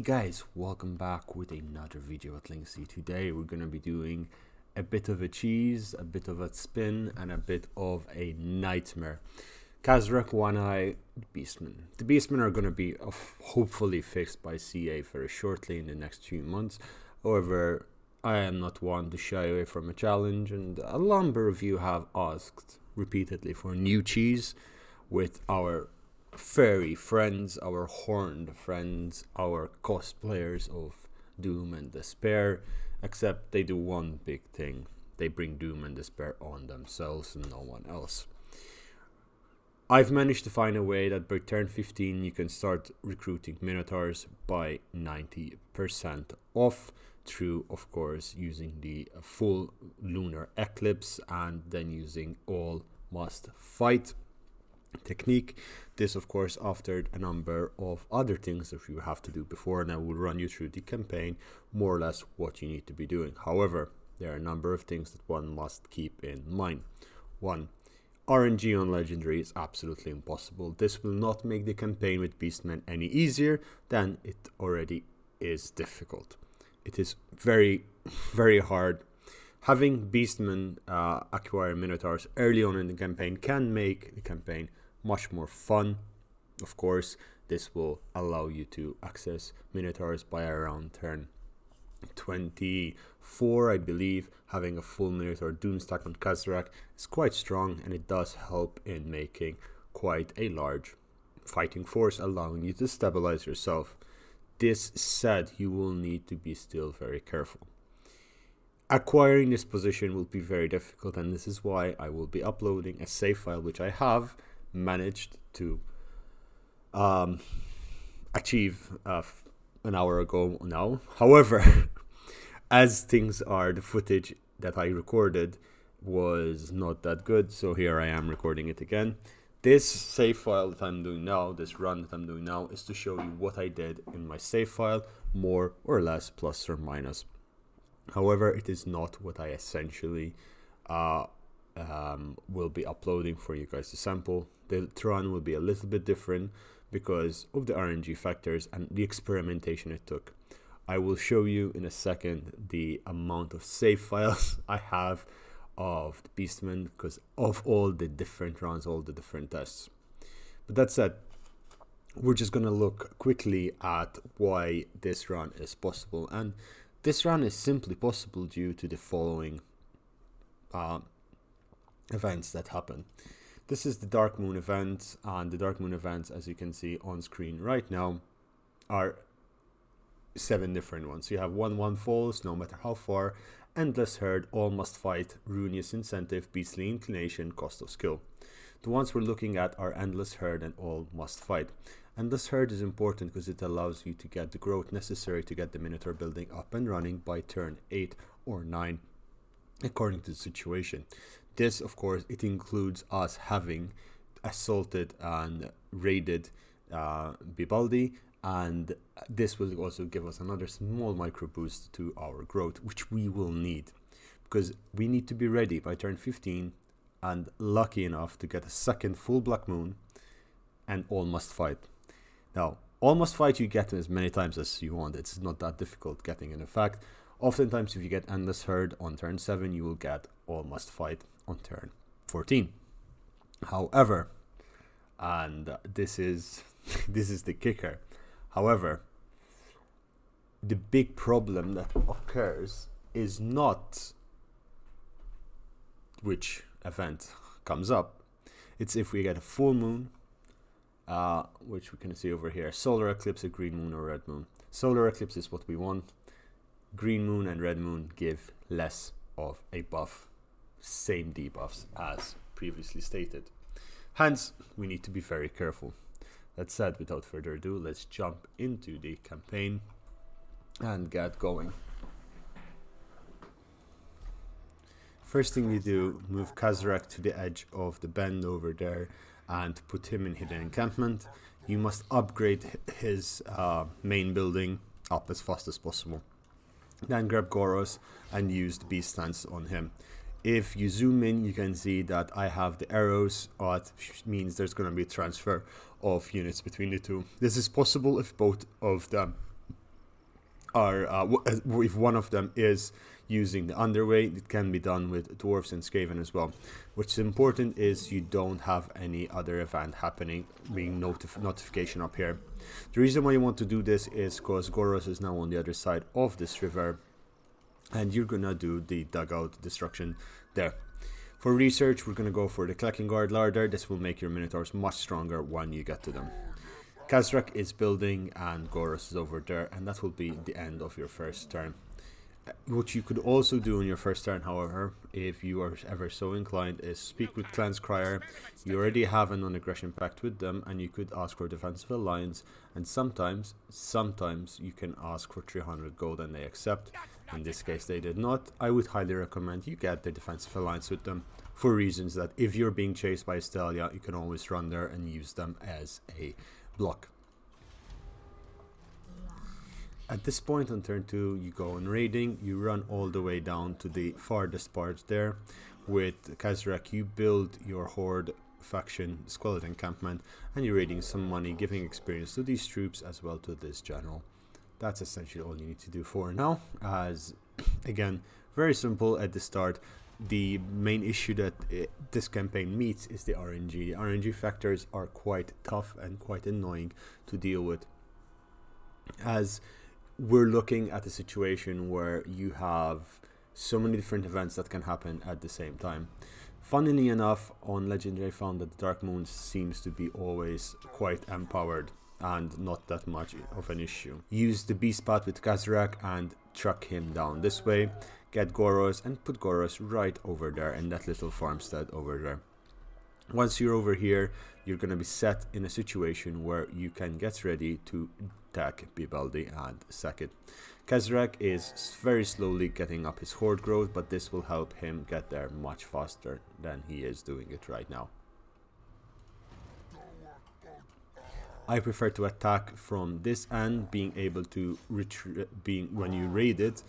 Hey guys, welcome back with another video at Linksi. Today we're going to be doing a bit of a cheese, a bit of a spin, and a bit of a nightmare. Khazrak-One Beastmen. The Beastmen are going to be hopefully fixed by CA very shortly in the next few months. However, I am not one to shy away from a challenge, and a number of you have asked repeatedly for new cheese with our furry friends, our horned friends, our cosplayers of Doom and Despair, except they do one big thing. They bring Doom and Despair on themselves and no one else. I've managed to find a way that by turn 15 you can start recruiting Minotaurs by 90% off through, of course, using the full lunar eclipse and then using all must fight technique. This, of course, after a number of other things that you have to do before, and I will run you through the campaign more or less what you need to be doing. However, there are a number of things that one must keep in mind. 1. RNG on Legendary is absolutely impossible. This will not make the campaign with Beastmen any easier than it already is difficult. It is very, very hard. Having Beastmen acquire Minotaurs early on in the campaign can make the campaign much more fun. Of course, this will allow you to access Minotaurs by around turn 24, I believe. Having a full Minotaur Doom stack on Khazrak is quite strong, and it does help in making quite a large fighting force, allowing you to stabilize yourself. This said, you will need to be still very careful. Acquiring this position will be very difficult, and this is why I will be uploading a save file, which I have managed to achieve an hour ago now. However, as things are, the footage that I recorded was not that good, so here I am recording it again. This save file that I'm doing now, this run that I'm doing now, is to show you what I did in my save file, more or less, plus or minus. However, it is not what I essentially will be uploading for you guys to sample. The run will be a little bit different because of the RNG factors and the experimentation it took. I will show you in a second the amount of save files I have of the Beastmen because of all the different runs, all the different tests. But that said, we're just going to look quickly at why this run is possible, and this run is simply possible due to the following events that happen. This is the Dark Moon event, and the Dark Moon events, as you can see on screen right now, are 7 different ones. You have 1/1 falls, no matter how far, Endless Herd, all must fight, Ruinous Incentive, Beastly Inclination, Cost of Skill. The ones we're looking at are Endless Herd and all must fight. Endless Herd is important because it allows you to get the growth necessary to get the Minotaur building up and running by turn 8 or 9, according to the situation. This, of course, it includes us having assaulted and raided Bibaldi, and this will also give us another small micro boost to our growth, which we will need because we need to be ready by turn 15 and lucky enough to get a second full Black Moon and all must fight. Now, all must fight you get as many times as you want. It's not that difficult getting it. In fact, oftentimes if you get Endless Herd on turn 7, you will get all must fight on turn 14. However, and this is the kicker. However, the big problem that occurs is not which event comes up. It's if we get a full moon, which we can see over here. Solar eclipse, a green moon or red moon. Solar eclipse is what we want. Green moon and red moon give less of a buff, same debuffs as previously stated. Hence, we need to be very careful. That said, without further ado, let's jump into the campaign and get going. First thing we do, move Khazrak to the edge of the bend over there and put him in hidden encampment. You must upgrade his main building up as fast as possible. Then grab Goros and use the beast stance on him. If you zoom in, you can see that I have the arrows, which means there's going to be a transfer of units between the two. This is possible if both of them are if one of them is using the underway, it can be done with dwarves and skaven as well. What's important is you don't have any other event happening, being notification up here. The reason why you want to do this is because Goros is now on the other side of this river, and you're gonna do the dugout destruction there. For research, we're gonna go for the Kleckengard larder. This will make your Minotaurs much stronger when you get to them. Khazrak is building and Goros is over there, and that will be the end of your first turn. What you could also do in your first turn, however, if you are ever so inclined, is speak with Clan's Crier. You already have a non-aggression pact with them, and you could ask for defensive alliance, and sometimes you can ask for 300 gold and they accept. In this case they did not. I would highly recommend you get the defensive alliance with them, for reasons that if you're being chased by Estelia, you can always run there and use them as a block. At this point on turn 2, you go on raiding. You run all the way down to the farthest part there. With Khazrak, you build your horde faction skeleton encampment, and you're raiding some money, giving experience to these troops as well to this general. That's essentially all you need to do for now, as again, very simple at the start. The main issue that this campaign meets is the RNG. The RNG factors are quite tough and quite annoying to deal with, as we're looking at a situation where you have so many different events that can happen at the same time. Funnily enough, on Legendary I found that the Dark Moon seems to be always quite empowered and not that much of an issue. Use the beast path with Khazrak and truck him down this way. Get Goros and put Goros right over there in that little farmstead over there. Once you're over here, you're going to be set in a situation where you can get ready to attack Bibaldi and sack it. Khazrak is very slowly getting up his horde growth, but this will help him get there much faster than he is doing it right now. I prefer to attack from this end, being able to retreat. When you raid it,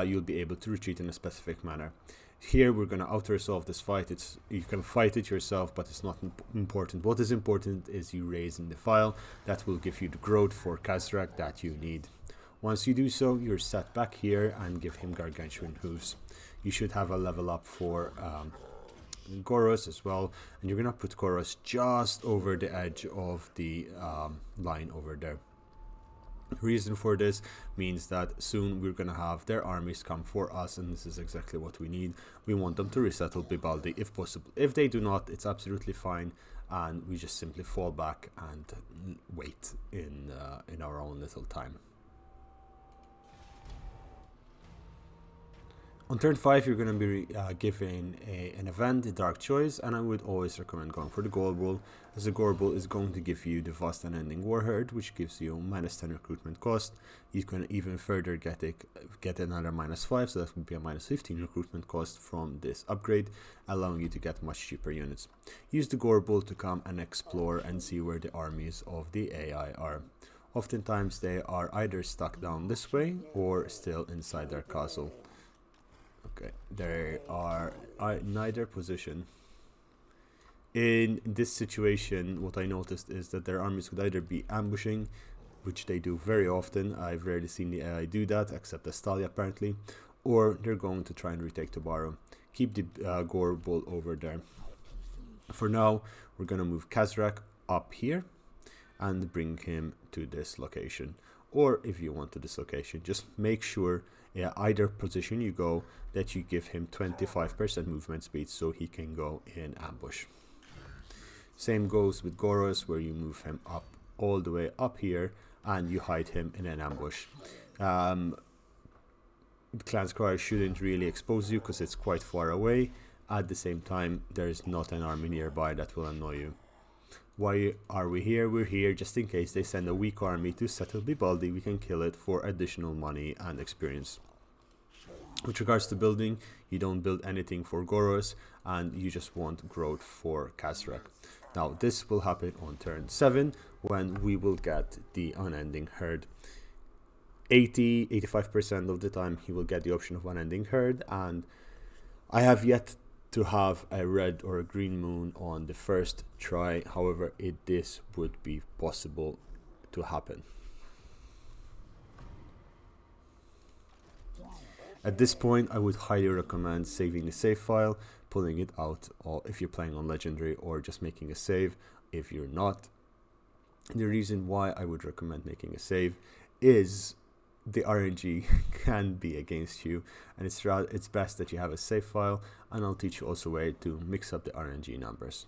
you'll be able to retreat in a specific manner. Here we're going to auto-resolve this fight. You can fight it yourself, but it's not important. What is important is you raising the file. That will give you the growth for Khazrak that you need. Once you do so, you're set back here and give him gargantuan hooves. You should have a level up for Goros as well, and you're going to put Goros just over the edge of the line over there. Reason for this means that soon we're going to have their armies come for us, and this is exactly what we need. We want them to resettle Bibaldi if possible. If they do not, it's absolutely fine, and we just simply fall back and wait in our own little time. On turn 5, you're going to be given an event, a Dark Choice, and I would always recommend going for the Gorebull, as the Gorebull is going to give you the Vast and Ending Warherd, which gives you -10 recruitment cost. You can even further get another -5, so that would be a -15 recruitment cost from this upgrade, allowing you to get much cheaper units. Use the Gorebull to come and explore and see where the armies of the AI are. Oftentimes they are either stuck down this way or still inside their castle. Okay, they are neither position. In this situation, what I noticed is that their armies could either be ambushing, which they do very often. I've rarely seen the AI do that, except Estalia apparently, or they're going to try and retake Tobaru. Keep the Gorebull over there. For now, we're going to move Khazrak up here and bring him to this location. Or if you want to this location, just make sure either position you go that you give him 25% movement speed so he can go in ambush. Same goes with Goros, where you move him up all the way up here and you hide him in an ambush. Clan's Cry shouldn't really expose you because it's quite far away. At the same time, there is not an army nearby that will annoy you. Why are we here? We're here just in case they send a weak army to settle Bibaldi. We can kill it for additional money and experience. With regards to building, you don't build anything for Goros, and you just want growth for Khazrak. Now this will happen on turn 7 when we will get the Unending Herd. 85% of the time he will get the option of Unending Herd, and I have yet to have a red or a green moon on the first try. However, this would be possible to happen. At this point, I would highly recommend saving the save file, pulling it out, or if you're playing on Legendary, or just making a save if you're not. The reason why I would recommend making a save is the RNG can be against you, and it's best that you have a save file, and I'll teach you also a way to mix up the RNG numbers.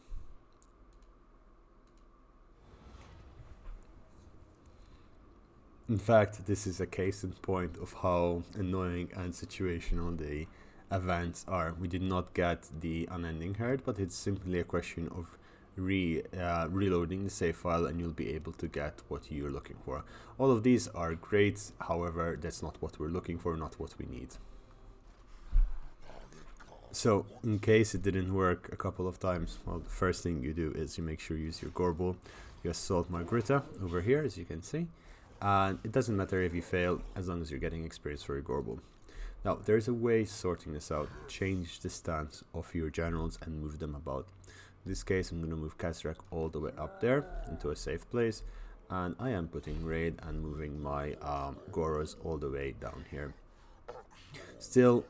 In fact, this is a case in point of how annoying and situational the events are. We did not get the unending herd, but it's simply a question of reloading the save file, and you'll be able to get what you're looking for. All of these are great, however, that's not what we're looking for, not what we need. So, in case it didn't work a couple of times, well, the first thing you do is you make sure you use your Gorebull, your Assault Margarita over here, as you can see. And it doesn't matter if you fail, as long as you're getting experience for your Gorebull. Now, there's a way sorting this out. Change the stance of your generals and move them about. In this case, I'm going to move Khazrak all the way up there into a safe place. And I am putting raid and moving my Goros all the way down here. Still,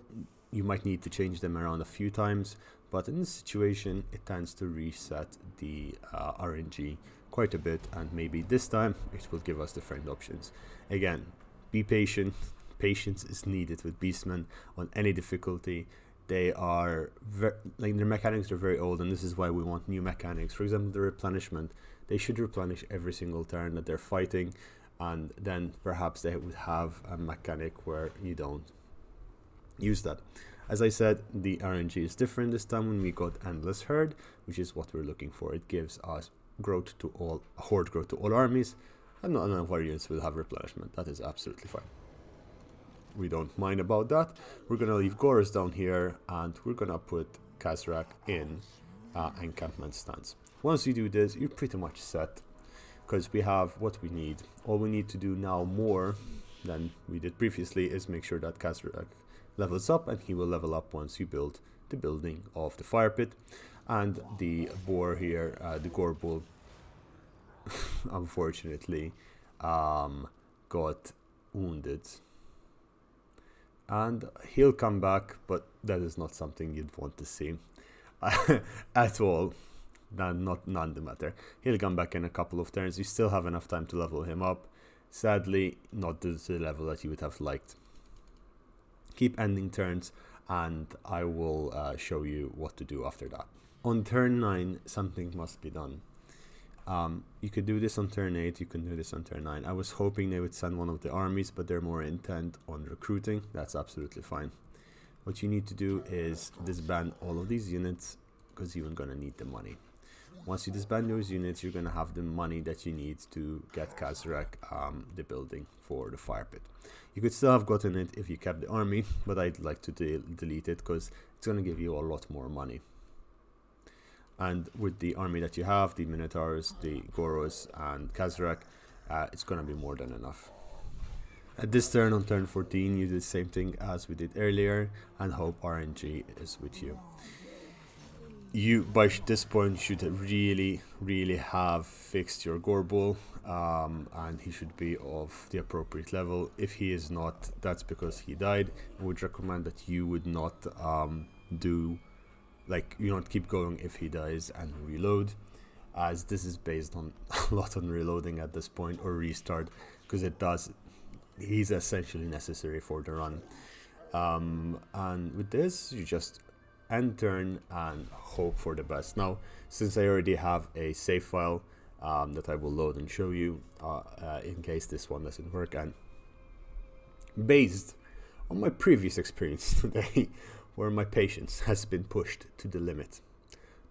you might need to change them around a few times, but in this situation, it tends to reset the RNG quite a bit, and maybe this time it will give us different options. Again, be patient. Patience is needed with Beastmen on any difficulty. They are like, their mechanics are very old, and this is why we want new mechanics. For example, the replenishment, they should replenish every single turn that they're fighting, and then perhaps they would have a mechanic where you don't use that. As I said, the RNG is different this time when we got Endless Herd, which is what we're looking for. It gives us growth to all, horde growth to all armies, and none of our units will have replenishment. That is absolutely fine. We don't mind about that. We're gonna leave Goros down here, and we're gonna put Khazrak in encampment stance. Once you do this, you're pretty much set, because we have what we need. All we need to do now more than we did previously is make sure that Khazrak levels up, and he will level up once you build the building of the fire pit. And the boar here, the Gorebull, unfortunately got wounded, and he'll come back, but that is not something you'd want to see at all. None the matter. He'll come back in a couple of turns. You still have enough time to level him up. Sadly, not to the level that you would have liked. Keep ending turns, and I will show you what to do after that. On turn 9, something must be done. You could do this on turn 8, you can do this on turn 9. I was hoping they would send one of the armies, but they're more intent on recruiting. That's absolutely fine. What you need to do is disband all of these units, because you're going to need the money. Once you disband those units, you're going to have the money that you need to get Khazrak the building for the fire pit. You could still have gotten it if you kept the army, but I'd like to delete it, because it's going to give you a lot more money. And with the army that you have, the Minotaurs, the Goros, and Khazrak, it's going to be more than enough. At this turn, on turn 14, you do the same thing as we did earlier, and hope RNG is with you. You, by this point, should really have fixed your Gorebull, and he should be of the appropriate level. If he is not, that's because he died. I would recommend that you would not you don't keep going if he dies and reload, as this is based on a lot on reloading at this point, or restart, because he's essentially necessary for the run. And with this, you just end turn and hope for the best. Now, since I already have a save file that I will load and show you in case this one doesn't work, and based on my previous experience today, where my patience has been pushed to the limit,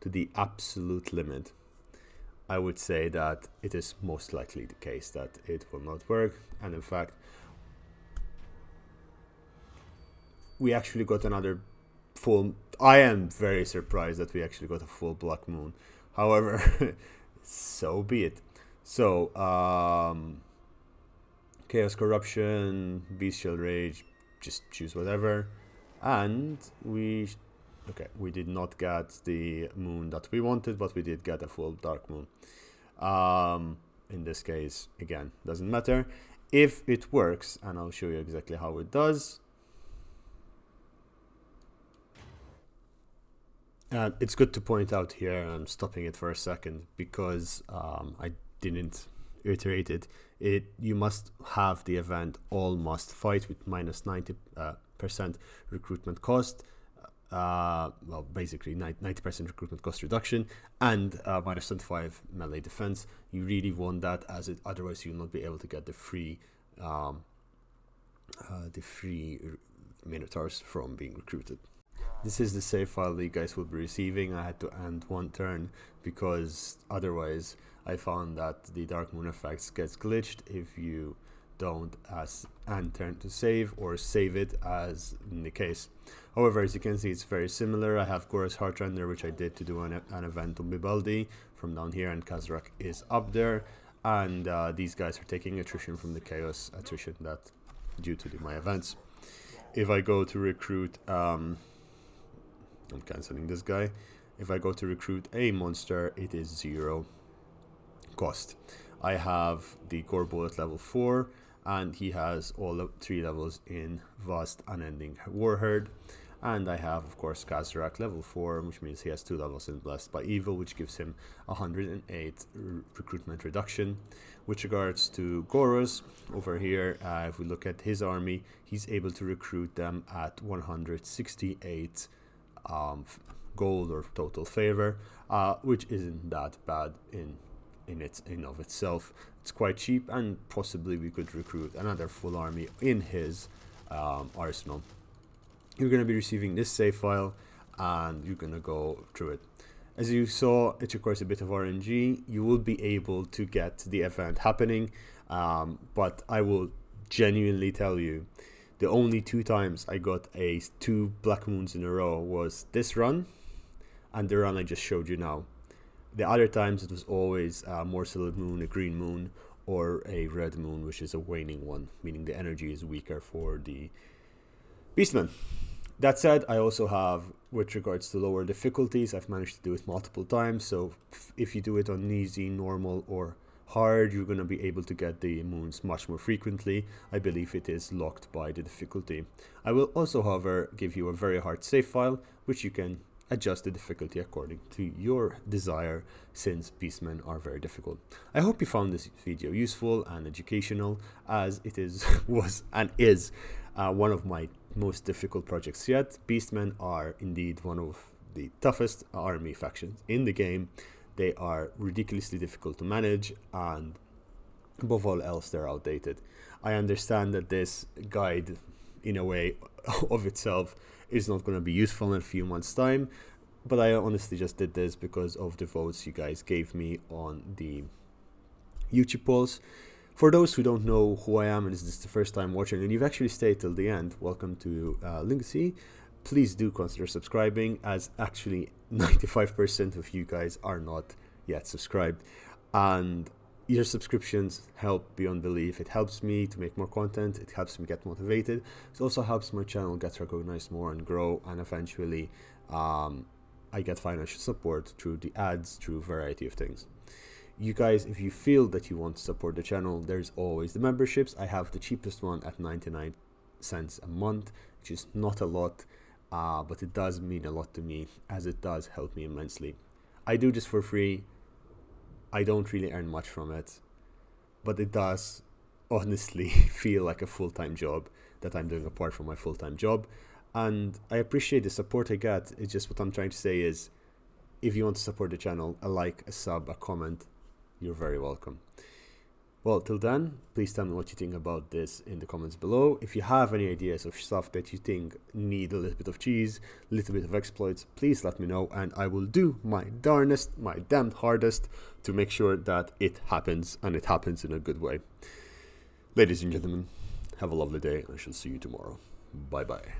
to the absolute limit, I would say that it is most likely the case that it will not work. And in fact, we actually got another full... I am very surprised that we actually got a full Black Moon. However, so be it. So, Chaos Corruption, Bestial Rage, just choose whatever. And we did not get the moon that we wanted, but we did get a full dark moon. In this case, again, doesn't matter. If it works, and I'll show you exactly how it does. It's good to point out here, and I'm stopping it for a second because I didn't iterate it. You must have the event all must fight with minus 90% recruitment cost. Well, basically 90% recruitment cost reduction and minus 25 melee defense. You really want that, as it otherwise you'll not be able to get the free Minotaurs from being recruited. This is the save file that you guys will be receiving. I had to end one turn because otherwise I found that the Dark Moon effects gets glitched if you don't end turn to save or save it as in the case. However, as you can see, it's very similar. I have Gore's Heartrender, which I did to do an event on Bibaldi from down here, and Khazrak is up there. And these guys are taking attrition from the chaos attrition that due to my events. If I go to recruit, I'm cancelling this guy. If I go to recruit a monster, it is 0 cost. I have the Gorebull at level 4, and he has all 3 levels in Vast Unending Warherd. And I have, of course, Khazrak level 4, which means he has 2 levels in Blessed by Evil, which gives him 108 recruitment reduction. With regards to Goros, over here, if we look at his army, he's able to recruit them at 168 gold or total favor, which isn't that bad in of itself. It's quite cheap, and possibly we could recruit another full army in his arsenal. You're going to be receiving this save file and you're going to go through it. As you saw, it requires a bit of RNG. You will be able to get the event happening, but I will genuinely tell you, the only 2 times I got 2 black moons in a row was this run and the run I just showed you now. The other times it was always a more solid moon, a green moon, or a red moon, which is a waning one, meaning the energy is weaker for the Beastmen. That said, I also have, with regards to lower difficulties, I've managed to do it multiple times, so if you do it on easy, normal, or hard, you're going to be able to get the moons much more frequently. I believe it is locked by the difficulty. I will also, however, give you a very hard save file, which you can adjust the difficulty according to your desire, since Beastmen are very difficult. I hope you found this video useful and educational, as it is one of my most difficult projects yet. Beastmen are indeed one of the toughest army factions in the game. They are ridiculously difficult to manage, and above all else, they're outdated. I understand that this guide, in a way of itself, is not going to be useful in a few months' time, but I honestly just did this because of the votes you guys gave me on the YouTube polls. For those who don't know who I am and is this the first time watching, and you've actually stayed till the end, welcome to Linksi. Please do consider subscribing, as actually 95% of you guys are not yet subscribed, and your subscriptions help beyond belief. It helps me to make more content, it helps me get motivated, it also helps my channel get recognized more and grow, and eventually I get financial support through the ads, through a variety of things. You guys, if you feel that you want to support the channel, there's always the memberships. I have the cheapest one at 99 cents a month, which is not a lot, but it does mean a lot to me, as it does help me immensely. I do this for free. I don't really earn much from it, but it does honestly feel like a full-time job that I'm doing apart from my full-time job, and I appreciate the support I get. It's just, what I'm trying to say is, if you want to support the channel, a like, a sub, a comment, you're very welcome. Well, till then, please tell me what you think about this in the comments below. If you have any ideas of stuff that you think need a little bit of cheese, a little bit of exploits, please let me know, and I will do my darnest, my damned hardest to make sure that it happens, and it happens in a good way. Ladies and gentlemen, have a lovely day, and I shall see you tomorrow. Bye bye.